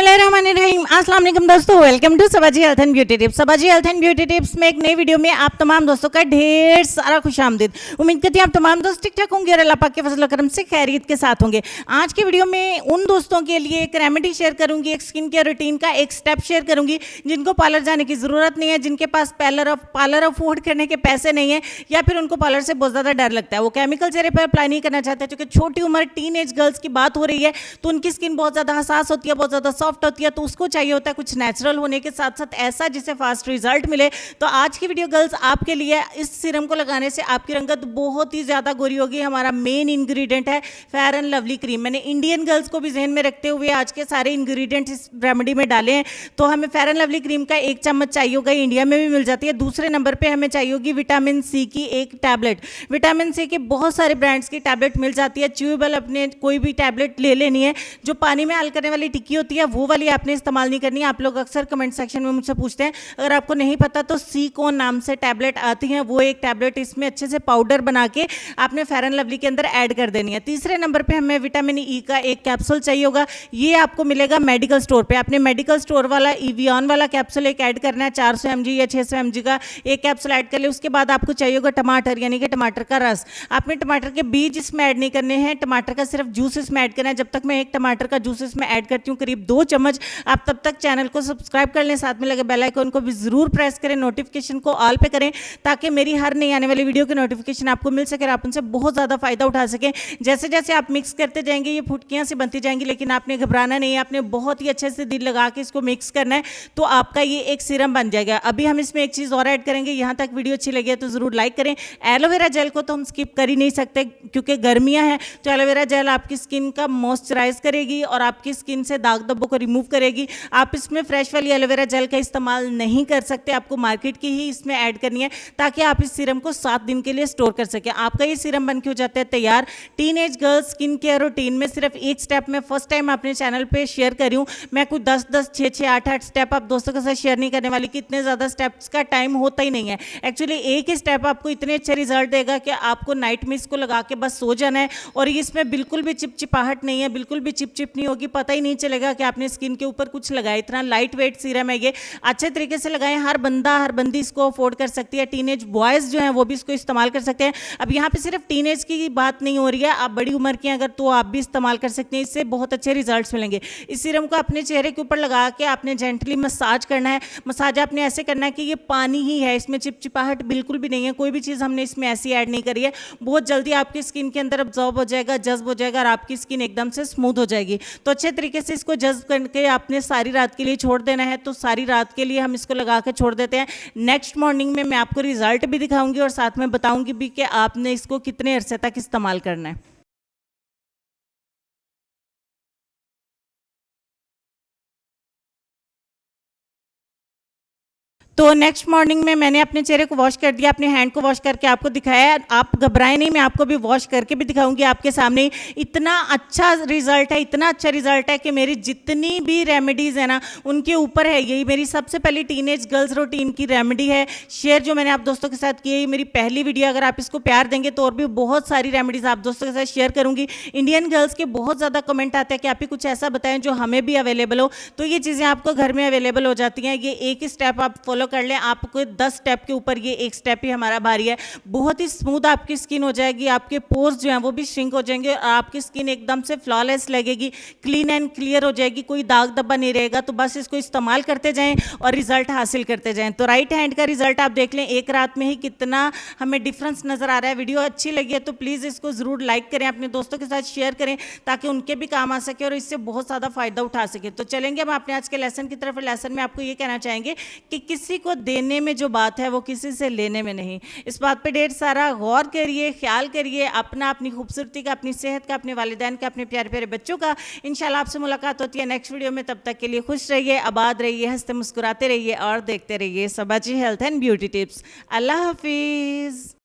बिस्मिल्लाहिर्रहमानिर्रहीम। अस्सलाम वालेकुम दोस्तों, welcome to Sabaji health and beauty tips. Sabaji health and beauty tips में एक नई वीडियो में आप तमाम दोस्तों का ढेर सारा खुशामदीद। उम्मीद करती हूँ आप तमाम दोस्त ठीक ठाक होंगे और अल्लाह पाक के फजल करम से खैरियत के साथ होंगे। आज की वीडियो में उन दोस्तों के लिए एक रेमेडी शेयर करूंगी, एक स्किन केयर रूटीन का एक स्टेप शेयर करूंगी जिनको पार्लर जाने की जरूरत नहीं है, जिनके पास पार्लर अफोर्ड करने के पैसे नहीं है, या फिर उनको पार्लर से बहुत ज्यादा डर लगता है, वो केमिकल चेहरे पर अप्लाई नहीं करना चाहते क्योंकि छोटी उम्र टीन एज गर्ल्स की बात हो रही है, तो उनकी स्किन बहुत ज्यादा हसास होती है, बहुत ज्यादा सॉफ्ट होती है, तो उसको चाहिए होता है कुछ नेचुरल होने के साथ साथ ऐसा जिससे फास्ट रिजल्ट मिले। तो आज की वीडियो गर्ल्स आपके लिए, इस सीरम को लगाने से आपकी रंगत बहुत ही ज्यादा गोरी होगी। हमारा मेन इंग्रेडिएंट है फेयर एंड लवली क्रीम। मैंने इंडियन गर्ल्स को भी ज़हन में रखते हुए आज के सारे इंग्रेडिएंट्स इस रेमेडी में डाले हैं। तो हमें फेयर एंड लवली क्रीम का 1 चम्मच चाहिए होगा, इंडिया में भी मिल जाती है। दूसरे नंबर पे हमें चाहिए होगी विटामिन सी की एक टैबलेट। विटामिन सी के बहुत सारे ब्रांड्स की टैबलेट मिल जाती है, च्यूएबल अपने कोई भी टैबलेट ले लेनी है। जो पानी में हल करने वाली टिक्की होती है वो वाली आपने इस्तेमाल नहीं करनी है। आप लोग अक्सर कमेंट सेक्शन में मुझसे पूछते हैं, अगर आपको नहीं पता तो सी कौन नाम से टैबलेट आती हैं, वो एक टैबलेट इसमें अच्छे से पाउडर बना के आपने फेयर एंड लवली के अंदर ऐड कर देनी है। तीसरे नंबर पे हमें विटामिन ई का एक कैप्सूल चाहिए होगा, ये आपको मिलेगा मेडिकल स्टोर पे। आपने मेडिकल स्टोर वाला इवियन वाला कैप्सूल एक ऐड करना है, 400 mg या 600 mg का एक कैप्सूल ऐड कर ले। उसके बाद आपको चाहिए होगा टमाटर, यानी कि टमाटर का रस। आपने टमाटर के बीज इसमें ऐड नहीं करने हैं, टमाटर का सिर्फ जूस इसमें ऐड करना है। जब तक मैं एक टमाटर का जूस इसमें ऐड करती हूँ, करीब 2 चम्मच, आप तब तक चैनल को सब्सक्राइब कर लें, साथ में लगे बेल आइकन को भी जरूर प्रेस करें, नोटिफिकेशन को ऑल पे करें ताकि मेरी हर नई आने वाली वीडियो की नोटिफिकेशन आपको मिल सके और आप उनसे बहुत ज़्यादा फायदा उठा सकें। जैसे जैसे आप मिक्स करते जाएंगे ये फुटकियाँ सी बनती जाएंगी, लेकिन आपने घबराना नहीं है, आपने बहुत ही अच्छे से दिल लगा के इसको मिक्स करना है, तो आपका ये एक सीरम बन जाएगा। अभी हम इसमें एक चीज़ और ऐड करेंगे। यहाँ तक वीडियो अच्छी लगी है तो ज़रूर लाइक करें। एलोवेरा जेल को तो हम स्किप कर ही नहीं सकते क्योंकि गर्मियाँ हैं, तो एलोवेरा जेल आपकी स्किन का मॉइस्चराइज करेगी और आपकी स्किन से दाग धब्बों को रिमूव करेगी। आप इसमें फ्रेश वाली एलोवेरा जेल का इस्तेमाल नहीं कर सकते, आपको मार्केट की ही इसमें ऐड करनी है ताकि आप इस सीरम को 7 दिन के लिए स्टोर कर सकें। आपका ये सीरम बन के हो जाता है तैयार। Teenage girls skin care routine में सिर्फ एक स्टेप में फर्स्ट टाइम अपने चैनल पे शेयर करी हूँ। मैं कुछ 10-10, 6-6, 8-8 स्टेप आप दोस्तों के साथ शेयर नहीं करने वाली कि इतने ज़्यादा स्टेप्स का टाइम होता ही नहीं है। एक्चुअली एक ही स्टेप आपको इतने अच्छे रिजल्ट देगा कि आपको नाइट में इसको लगा के बस सो जाना है, और इसमें बिल्कुल भी चिपचिपाहट नहीं है, बिल्कुल भी चिपचिप नहीं होगी, पता ही नहीं चलेगा कि आपने स्किन के ऊपर कुछ लगाया। इतना लाइट वेट सीरम है ये, अच्छे तरीके से लगाएं, हर बंदा हर बंदी इसको अफोर्ड कर सकती है। टीनेज बॉयज़ जो हैं वो भी इसको इस्तेमाल कर सकते हैं। अब यहाँ पे सिर्फ टीनेज की बात नहीं हो रही है, आप बड़ी उम्र की अगर तो आप भी इस्तेमाल कर सकते हैं, इससे बहुत अच्छे रिजल्ट्स मिलेंगे। इस सीरम को अपने चेहरे के ऊपर लगा के आपने जेंटली मसाज करना है। मसाज आपने ऐसे करना है कि ये पानी ही है, इसमें चिपचिपाहट बिल्कुल भी नहीं है, कोई भी चीज़ हमने इसमें ऐसी ऐड नहीं करी है। बहुत जल्दी आपकी स्किन के अंदर अब्जॉर्ब हो जाएगा, जज्ब हो जाएगा और आपकी स्किन एकदम से स्मूथ हो जाएगी। तो अच्छे तरीके से इसको जज्ब करके आपने सारी रात के लिए छोड़ देना है। तो सारी रात के लिए हम इसको लगा के छोड़ देते हैं। नेक्स्ट मॉर्निंग में मैं आपको रिजल्ट भी दिखाऊंगी और साथ में बताऊंगी भी कि आपने इसको कितने अरसे तक इस्तेमाल करना है। तो नेक्स्ट मॉर्निंग में मैंने अपने चेहरे को वॉश कर दिया, अपने हैंड को वॉश करके आपको दिखाया। आप घबराएं नहीं, मैं आपको भी वॉश करके भी दिखाऊंगी आपके सामने। इतना अच्छा रिजल्ट है, इतना अच्छा रिजल्ट है कि मेरी जितनी भी रेमेडीज़ है ना उनके ऊपर है। यही मेरी सबसे पहली टीनेज गर्ल्स रूटीन की रेमेडी है शेयर, जो मैंने आप दोस्तों के साथ की है। मेरी पहली वीडियो, अगर आप इसको प्यार देंगे तो और भी बहुत सारी रेमेडीज़ आप दोस्तों के साथ शेयर करूँगी। इंडियन गर्ल्स के बहुत ज़्यादा कमेंट आते हैं कि आप ही कुछ ऐसा बताएं जो हमें भी अवेलेबल हो, तो ये चीज़ें आपको घर में अवेलेबल हो जाती हैं। ये एक ही स्टेप आप फॉलो कर लें, आपको 10 स्टेप के ऊपर ये एक स्टेप ही हमारा भारी है। बहुत ही स्मूथ आपकी स्किन हो जाएगी, आपके पोर्स जो हैं वो भी श्रिंक हो जाएंगे और आपकी स्किन एकदम से फ्लॉलेस लगेगी, क्लीन एंड क्लियर हो जाएगी, कोई दाग धब्बा नहीं रहेगा। तो बस इसको इस्तेमाल करते जाएं और रिजल्ट हासिल करते जाएं। तो राइट हैंड का रिजल्ट आप देख लें, एक रात में ही कितना हमें डिफरेंस नजर आ रहा है। वीडियो अच्छी लगी है तो प्लीज़ इसको ज़रूर लाइक करें, अपने दोस्तों के साथ शेयर करें ताकि उनके भी काम आ सके और इससे बहुत ज़्यादा फायदा उठा सके। तो चलेंगे हम अपने आज के लेसन की तरफ। लेसन में आपको ये कहना चाहेंगे कि किसी को देने में जो बात है वो किसी से लेने में नहीं। इस बात पे ढेर सारा गौर करिए, ख्याल करिए अपना, अपनी खूबसूरती का, अपनी सेहत का, अपने वालिदैन का, अपने प्यारे प्यारे बच्चों का। इंशाल्लाह आपसे मुलाकात होती है नेक्स्ट वीडियो में। तब तक के लिए खुश रहिए, आबाद रहिए, हंसते मुस्कुराते रहिए और देखते रहिए सबाजी हेल्थ एंड ब्यूटी टिप्स। अल्लाह हाफिज़।